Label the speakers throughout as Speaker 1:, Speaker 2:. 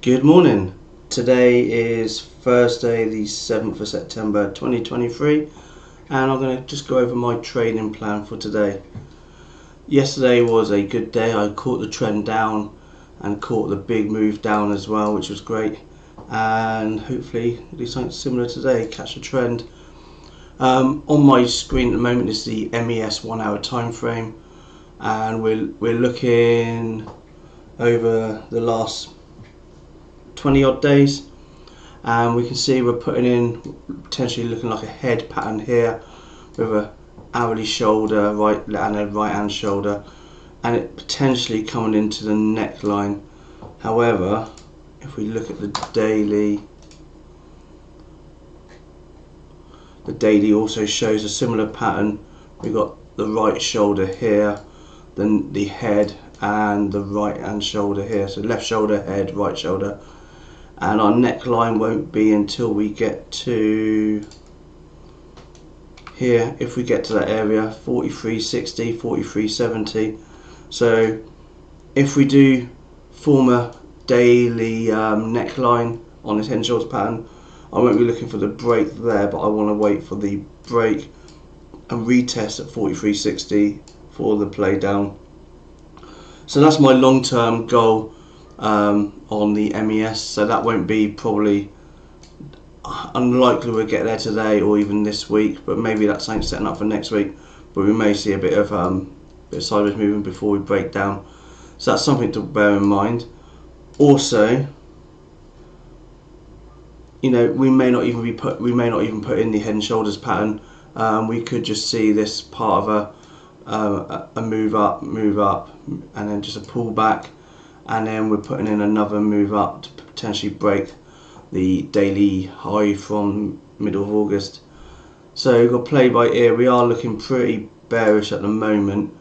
Speaker 1: Good morning. Today is Thursday the 7th of September 2023 and I'm going to just go over my trading plan for today. Yesterday was a good day. I caught the trend down and caught the big move down as well, which was great, and hopefully do something similar today, catch a trend. On my screen at the moment is the MES 1 hour time frame, and we're looking over the last 20 odd days, and we can see we're putting in potentially looking like a head pattern here with a hourly shoulder and a right hand shoulder, and it potentially coming into the neckline. However, if we look at the daily also shows a similar pattern. We've got the right shoulder here, then the head and the right hand shoulder here, so left shoulder, head, right shoulder, and our neckline won't be until we get to here. If we get to that area, 43.60, 43.70. so if we do form a daily neckline on this head and shoulders pattern, I won't be looking for the break there, but I want to wait for the break and retest at 43.60 for the play down. So that's my long-term goal on the MES. So that won't be, probably unlikely we'll get there today or even this week, but maybe that's something setting up for next week. But we may see a bit of sideways movement before we break down. So that's something to bear in mind. Also, you know, we may not even put in the head and shoulders pattern. We could just see this part of a move up, and then just a pull back, and then we're putting in another move up to potentially break the daily high from middle of August. So we've got play by ear. We are looking pretty bearish at the moment.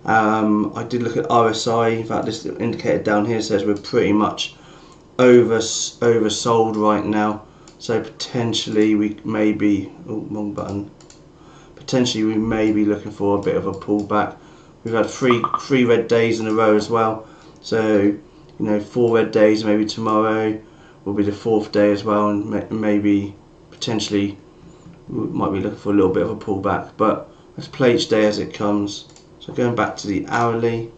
Speaker 1: I did look at RSI. In fact, this indicator down here says we're pretty much oversold right now. So potentially we may be, wrong button. Potentially we may be looking for a bit of a pullback. We've had three red days in a row as well. So, you know, 4 red days, maybe tomorrow will be the 4th day as well, and maybe potentially we might be looking for a little bit of a pullback. But let's play each day as it comes. So going back to the hourly.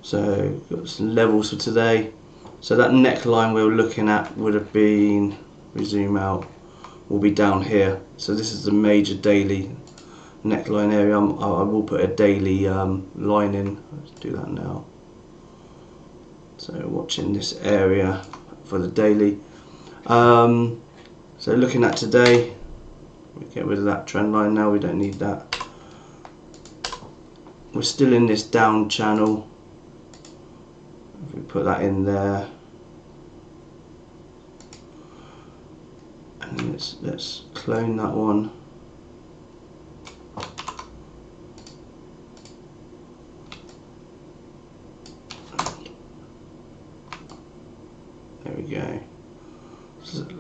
Speaker 1: So got some levels for today. So that neckline we were looking at would have been, we zoom out, will be down here. So this is the major daily neckline area. I will put a daily line in. Let's do that now. So watching this area for the daily. So looking at today, we get rid of that trend line now. We don't need that. We're still in this down channel. If we put that in there, and let's clone that one. There we go.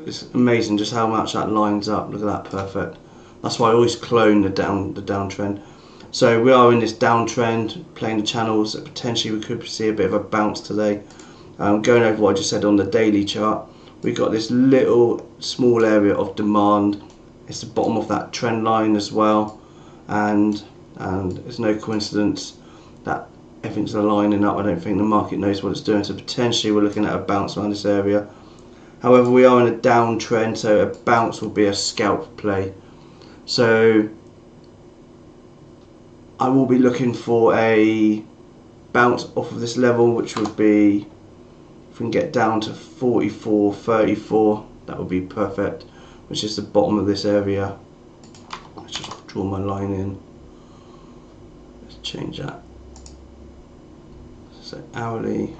Speaker 1: It's amazing just how much that lines up. Look at that, perfect. That's why I always clone the downtrend. So we are in this downtrend, playing the channels. Potentially we could see a bit of a bounce today. Going over what I just said on the daily chart, we've got this little small area of demand. It's the bottom of that trend line as well, and it's no coincidence that everything's lining up. I don't think the market knows what it's doing, so potentially we're looking at a bounce around this area. However, we are in a downtrend, so a bounce will be a scalp play. So I will be looking for a bounce off of this level, which would be, if we can get down to 44.34, that would be perfect, which is the bottom of this area. Let's just draw my line in. Let's change that. So hourly.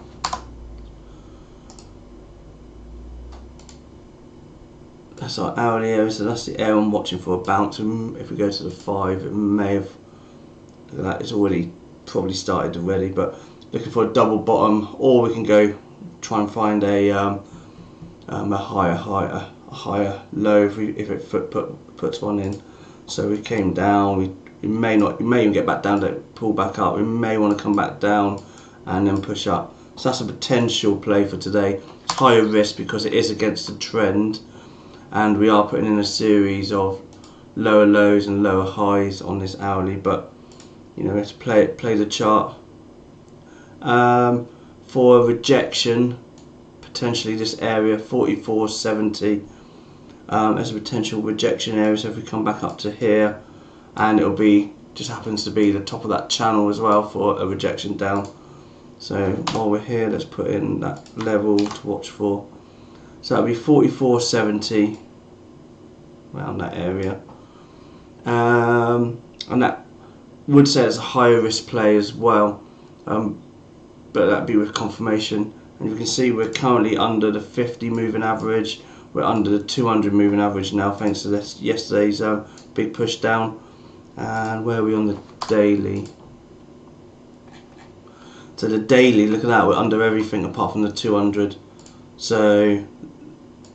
Speaker 1: That's our hourly area, so that's the area I'm watching for a bounce. If we go to the 5, it may have, look at that, it's already probably started already, but looking for a double bottom, or we can go try and find a higher low if it puts one in. So we came down, we you may even get back down to pull back up. We may want to come back down and then push up. So that's a potential play for today. It's higher risk because it is against the trend, and we are putting in a series of lower lows and lower highs on this hourly. But you know, let's play the chart. For a rejection, potentially this area 44.70 as a potential rejection area. So if we come back up to here, and it'll be, just happens to be the top of that channel as well for a rejection down. So while we're here, let's put in that level to watch for. So that'll be 44.70 around that area, and that would say it's a higher risk play as well, but that'd be with confirmation. And you can see we're currently under the 50 moving average. We're under the 200 moving average now, thanks to this yesterday's big push down. And where are we on the daily? So the daily, look at that, we're under everything apart from the 200. So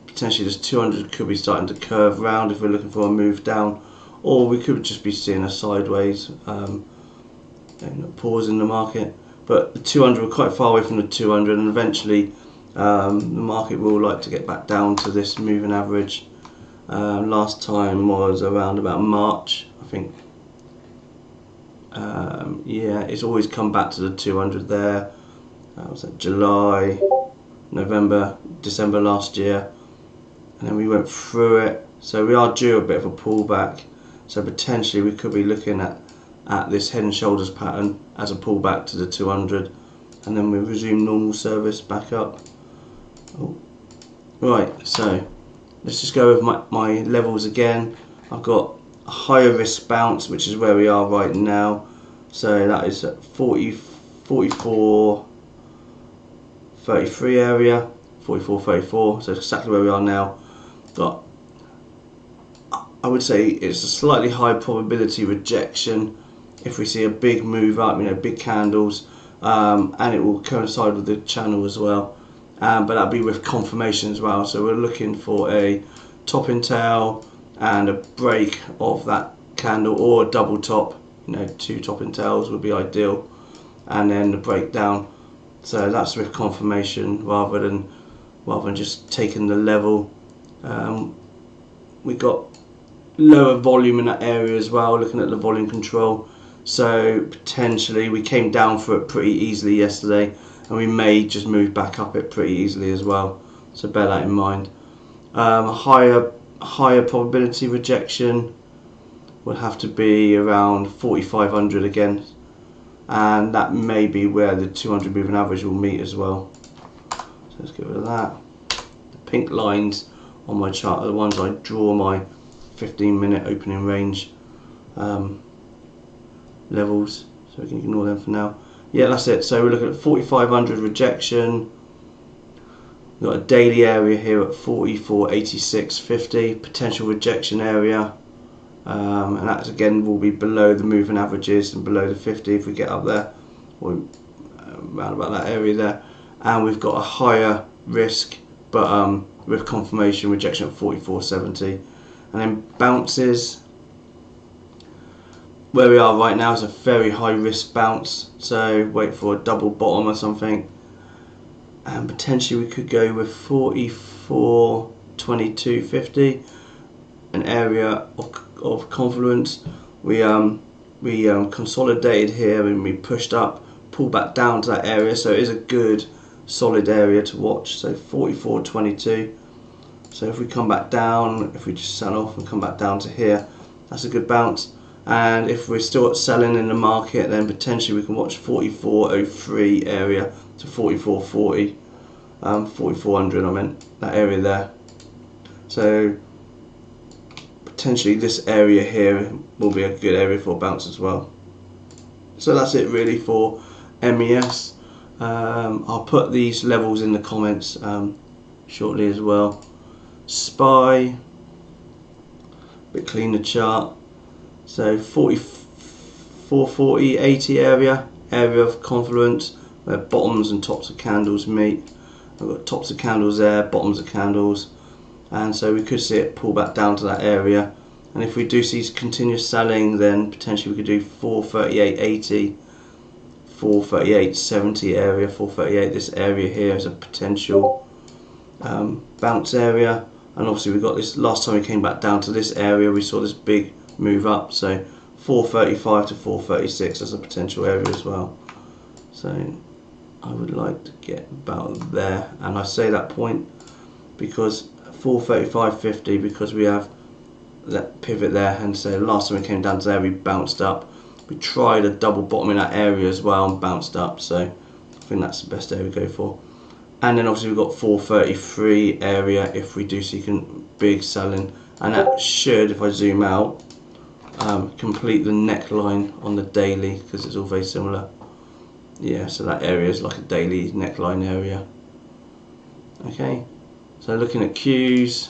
Speaker 1: potentially this 200 could be starting to curve round if we're looking for a move down, or we could just be seeing a sideways pause in the market. But the 200, we're quite far away from the 200, and eventually the market will like to get back down to this moving average. Last time was around about March, I think. Yeah, it's always come back to the 200 there. Was that July, November, December last year, and then we went through it. So we are due a bit of a pullback. So potentially we could be looking at this head and shoulders pattern as a pullback to the 200, and then we resume normal service back up. Oh. Right, so let's just go with my levels again. I've got a higher risk bounce, which is where we are right now. So that is at 44.33 area, 44.34. So exactly where we are now. Got, I would say it's a slightly high probability rejection if we see a big move up, you know, big candles, and it will coincide with the channel as well. But that'll be with confirmation as well. So we're looking for a top and tail and a break of that candle, or a double top. You know, 2 top and tails would be ideal, and then the breakdown. So that's with confirmation rather than just taking the level. We got lower volume in that area as well, looking at the volume control. So potentially we came down for it pretty easily yesterday, and we may just move back up it pretty easily as well. So bear that in mind. Higher probability rejection would have to be around 4,500 again, and that may be where the 200 moving average will meet as well. So let's get rid of that. The pink lines on my chart are the ones I draw my 15-minute opening range levels, so we can ignore them for now. Yeah, that's it. So we're looking at 4,500 rejection. We've got a daily area here at 44.8650, potential rejection area, and that again will be below the moving averages and below the 50 if we get up there, or around about that area there. And we've got a higher risk, but with confirmation rejection at 44.70, and then bounces. Where we are right now is a very high risk bounce, so wait for a double bottom or something, and potentially we could go with 44.2250, an area of confluence. We consolidated here and we pushed up, pulled back down to that area, so it is a good solid area to watch. So 44.22. So if we come back down, if we just sell off and come back down to here, that's a good bounce. And if we're still selling in the market, then potentially we can watch 44.03 area to 44.40, 4400 I meant, that area there. So potentially this area here will be a good area for a bounce as well. So that's it really for MES. I'll put these levels in the comments shortly as well. SPY, bit cleaner chart. So 44.40, 80 area of confluence where bottoms and tops of candles meet. I've got tops of candles there, bottoms of candles, and so we could see it pull back down to that area, and if we do see continuous selling, then potentially we could do 438.80, 438.70 area, 438. This area here is a potential bounce area, and obviously we got this last time we came back down to this area, we saw this big move up, so 435 to 436 as a potential area as well. So I would like to get about there, and I say that point because 435.50, because we have that pivot there, and so last time we came down to there we bounced up. We tried a double bottom in that area as well and bounced up, so I think that's the best area to go for. And then obviously we've got 433 area if we do see big selling, and that should, if I zoom out, complete the neckline on the daily, because it's all very similar. Yeah, so that area is like a daily neckline area. Okay, so looking at Qs,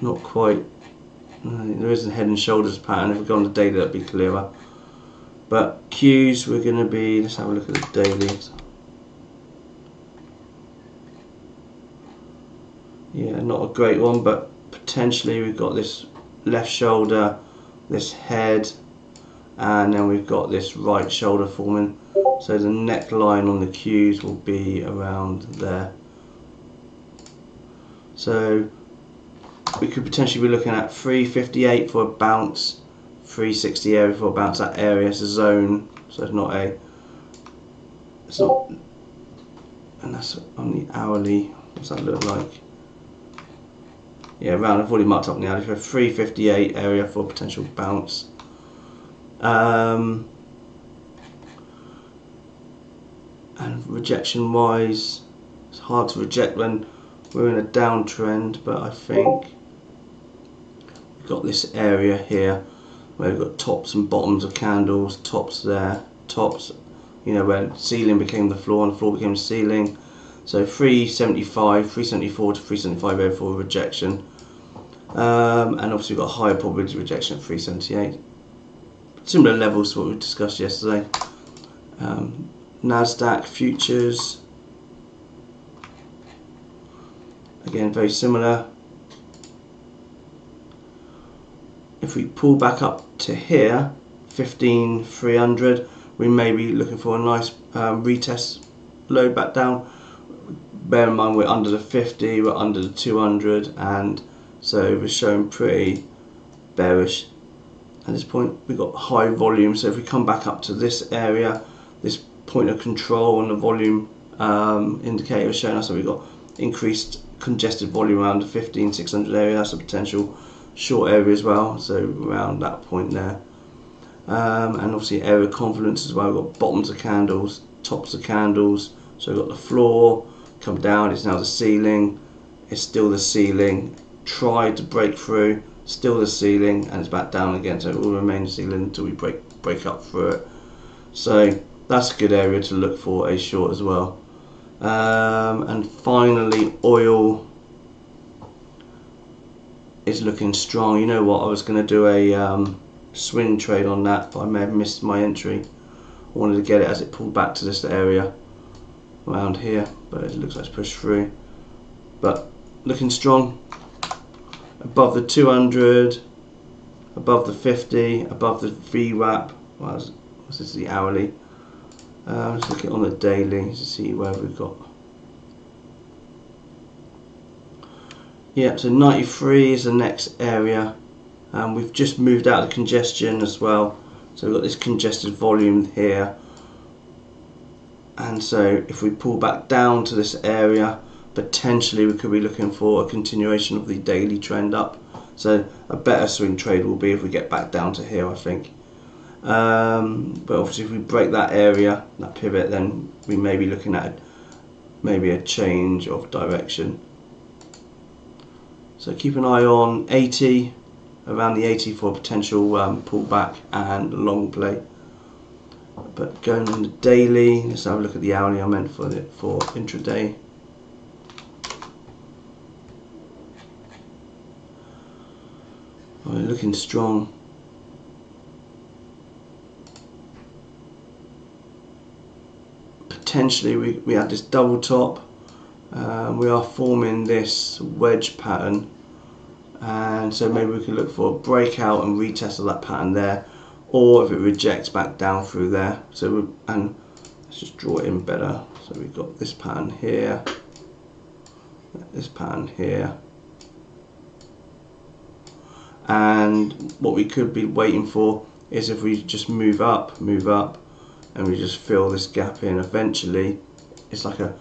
Speaker 1: not quite, there isn't head and shoulders pattern. If we go on the daily, that'd be clearer. But Qs, we're going to be, let's have a look at the dailies. Yeah, not a great one, but potentially we've got this left shoulder, this head, and then we've got this right shoulder forming. So the neckline on the Qs will be around there. So we could potentially be looking at 358 for a bounce, 360 area for a bounce. That area is a zone, so it's not a, it's not, and that's on the hourly. What's that look like? Yeah, around, I've already marked up on the hourly for 358 area for a potential bounce. And rejection wise, it's hard to reject when we're in a downtrend, but I think we've got this area here where we've got tops and bottoms of candles, tops there, tops, you know, where ceiling became the floor and the floor became the ceiling. So 375, 374 to 375 area for rejection. And obviously we've got higher probability of rejection at 378. Similar levels to what we discussed yesterday. NASDAQ futures, again very similar. If we pull back up to here, 15,300, we may be looking for a nice retest low back down. Bear in mind we're under the 50, we're under the 200, and so we're showing pretty bearish at this point. We've got high volume, so if we come back up to this area, this point of control on the volume indicator is showing us that we've got increased congested volume around the 15,600 area. That's a potential short area as well, so around that point there. And obviously area of confidence as well. We've got bottoms of candles, tops of candles, so we've got the floor, come down, it's now the ceiling, it's still the ceiling, tried to break through, still the ceiling, and it's back down again, so it will remain the ceiling until we break up through it. So that's a good area to look for a short as well. And finally oil is looking strong. You know what, I was going to do a swing trade on that, but I may have missed my entry. I wanted to get it as it pulled back to this area around here, but it looks like it's pushed through. But looking strong, above the 200, above the 50, above the VWAP. Well, this is the hourly. Let's look at it on the daily to see where we've got. Yeah, so 93 is the next area, and we've just moved out of congestion as well. So we've got this congested volume here, and so if we pull back down to this area, potentially we could be looking for a continuation of the daily trend up. So a better swing trade will be if we get back down to here, I think. But obviously if we break that area, that pivot, then we may be looking at maybe a change of direction. So keep an eye on 80, around the 80 for a potential pullback and long play. But going on the daily, let's have a look at the hourly I meant for intraday. We're looking strong. Potentially we had this double top. and we are forming this wedge pattern, and so maybe we can look for a breakout and retest of that pattern there, or if it rejects, back down through there. So and let's just draw it in better. So we've got this pattern here, this pattern here, and what we could be waiting for is if we just move up, and we just fill this gap in. Eventually, it's like a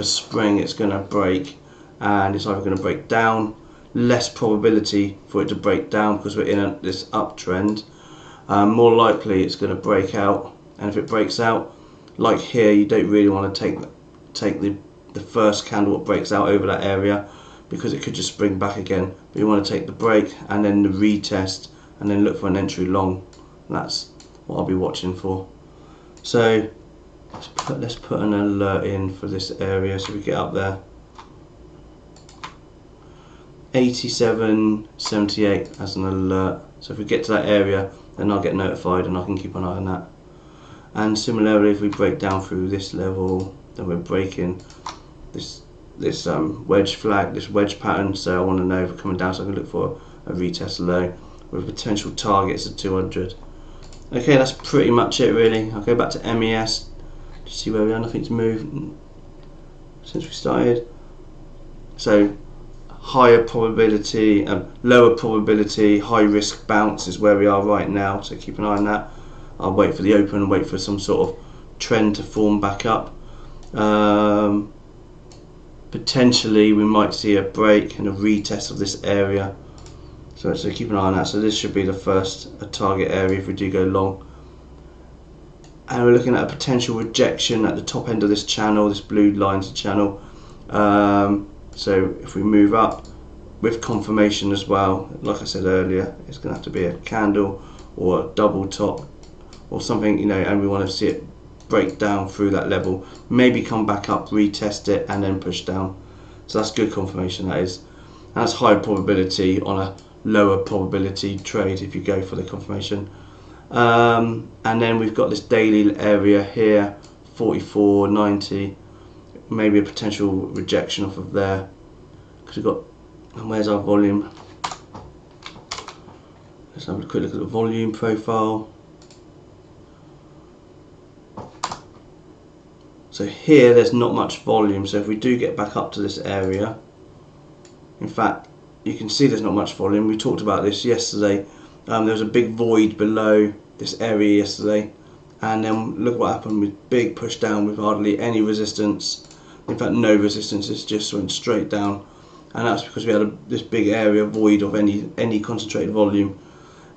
Speaker 1: spring. It's going to break, and it's either going to break down. Less probability for it to break down because we're in this uptrend. More likely it's going to break out, and if it breaks out, like here, you don't really want to take the first candle that breaks out over that area, because it could just spring back again. But you want to take the break and then the retest, and then look for an entry long. That's what I'll be watching for. So let's put an alert in for this area so we get up there. 87.78 as an alert. So if we get to that area, then I'll get notified and I can keep an eye on that. And similarly, if we break down through this level, then we're breaking this wedge flag, this wedge pattern. So I want to know if we're coming down, so I can look for a retest low with potential targets of 200. Okay, that's pretty much it really. I'll go back to MES to see where we are. Nothing's moved since we started. So higher probability, lower probability, high risk bounce is where we are right now, so keep an eye on that. I'll wait for the open and wait for some sort of trend to form back up. Potentially we might see a break and a retest of this area, so keep an eye on that. So this should be the first target area if we do go long, and we're looking at a potential rejection at the top end of this channel. This blue line's the channel. So if we move up with confirmation as well, like I said earlier, it's going to have to be a candle or a double top or something, you know, and we want to see it break down through that level, maybe come back up, retest it, and then push down. So that's good confirmation, that is. And that's high probability on a lower probability trade if you go for the confirmation. And then we've got this daily area here, 44.90. Maybe a potential rejection off of there, because we've got, and where's our volume? Let's have a quick look at the volume profile. So here there's not much volume, so if we do get back up to this area, in fact you can see there's not much volume. We talked about this yesterday. There was a big void below this area yesterday, and then look what happened with big push down with hardly any resistance. In fact, no resistance, it just went straight down, and that's because we had this big area void of any concentrated volume.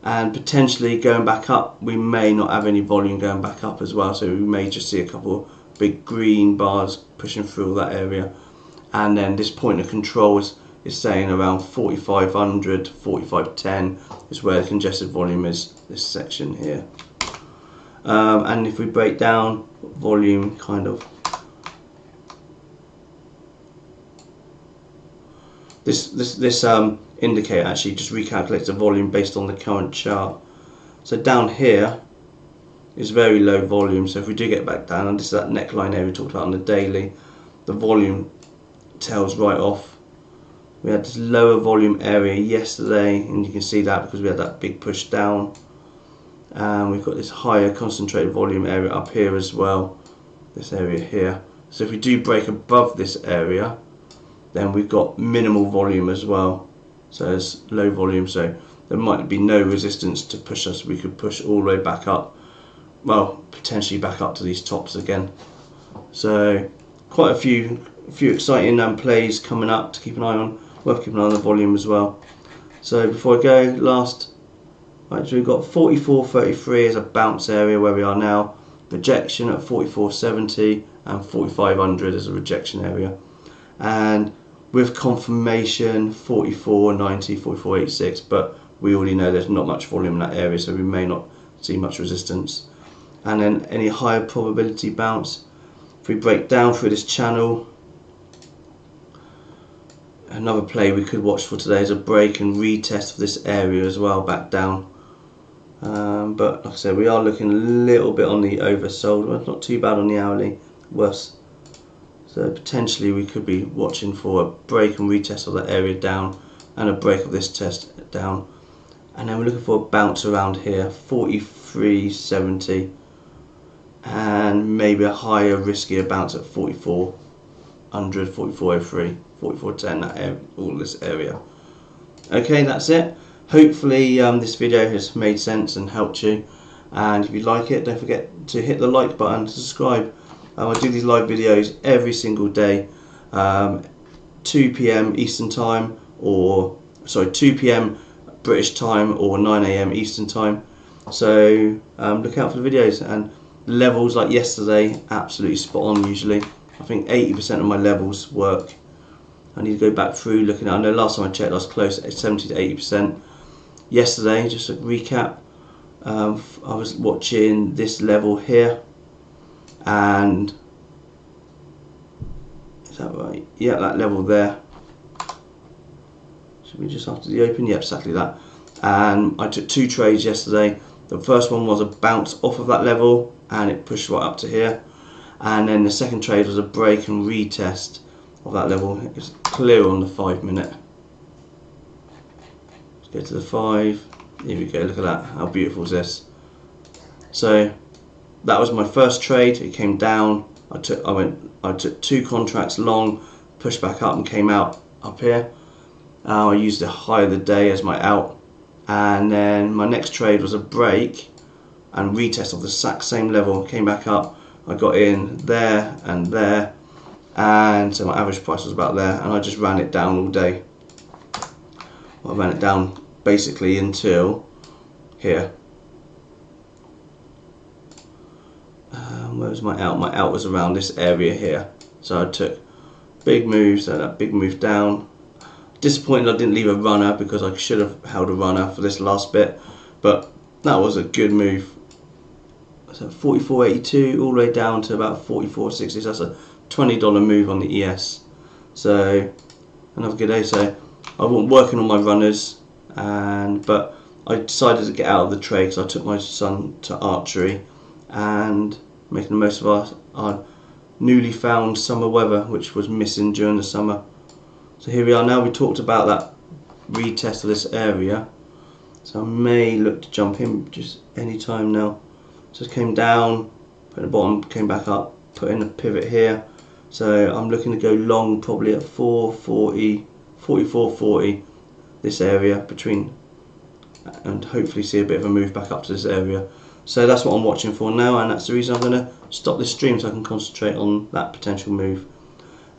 Speaker 1: And potentially going back up, we may not have any volume going back up as well, so we may just see a couple big green bars pushing through that area. And then this point of control is saying around 4500, 4510 is where the congested volume is, this section here. And if we break down volume, kind of this indicator actually just recalculates the volume based on the current chart. So down here is very low volume, so if we do get back down, and this is that neckline area we talked about on the daily, the volume tails right off. We had this lower volume area yesterday, and you can see that because we had that big push down, and we've got this higher concentrated volume area up here as well, this area here. So if we do break above this area, then we've got minimal volume as well, so it's low volume, so there might be no resistance to push us. We could push all the way back up, well, potentially back up to these tops again. So quite a few exciting plays coming up to keep an eye on. Worth keeping an eye on the volume as well. So before I go, last, right, so we've got 44.33 as a bounce area where we are now, rejection at 44.70, and 4500 as a rejection area, and with confirmation 44.90, 44.86, but we already know there's not much volume in that area, so we may not see much resistance. And then any higher probability bounce, if we break down through this channel, another play we could watch for today is a break and retest of this area as well, back down. But like I said, we are looking a little bit on the oversold. Well, not too bad on the hourly, worse. So So potentially we could be watching for a break and retest of that area down and a break of this test down, and then we're looking for a bounce around here 43.70 and maybe a higher riskier bounce at 4400, 4403, 4410, that area, all this area. Okay, that's it. Hopefully this video has made sense and helped you, and if you like it, don't forget to hit the like button, subscribe. I do these live videos every single day, 2 PM Eastern time, or sorry, 2 PM British time or 9 AM Eastern time. So look out for the videos, and levels like yesterday, absolutely spot on usually. I think 80% of my levels work. I need to go back through looking at, I know last time I checked I was close at 70 to 80%. Yesterday, just a recap, I was watching this level here, and is that right? Yeah, that level there. Should be just after the open? Yeah, exactly that. And I took 2 trades yesterday. The first one was a bounce off of that level and it pushed right up to here, and then the second trade was a break and retest of that level. It's clear on the 5 minute. Let's go to the 5. Here we go, look at that, how beautiful is this? So that was my first trade. It came down, I took 2 contracts long, pushed back up and came out up here. I used the high of the day as my out, and then my next trade was a break and retest of the exact same level, came back up. I got in there, and so my average price was about there, and I just ran it down all day. I ran it down basically until here. Where was my out? My out was around this area here. So I took big moves, so that big move down. Disappointed I didn't leave a runner, because I should have held a runner for this last bit, but that was a good move. So 44.82 all the way down to about 44.60. So that's a $20 move on the ES. So another good day. So I wasn't working on my runners, but I decided to get out of the trade because I took my son to archery and making the most of our newly found summer weather, which was missing during the summer. So here we are now. We talked about that retest of this area, so I may look to jump in just any time now. Just came down, put in the bottom, came back up, put in a pivot here. So I'm looking to go long probably at 440, 44.40, this area between, and hopefully see a bit of a move back up to this area. So that's what I'm watching for now, and that's the reason I'm going to stop this stream so I can concentrate on that potential move.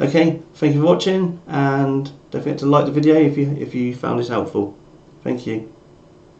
Speaker 1: Okay, thank you for watching, and don't forget to like the video if you found this helpful. Thank you.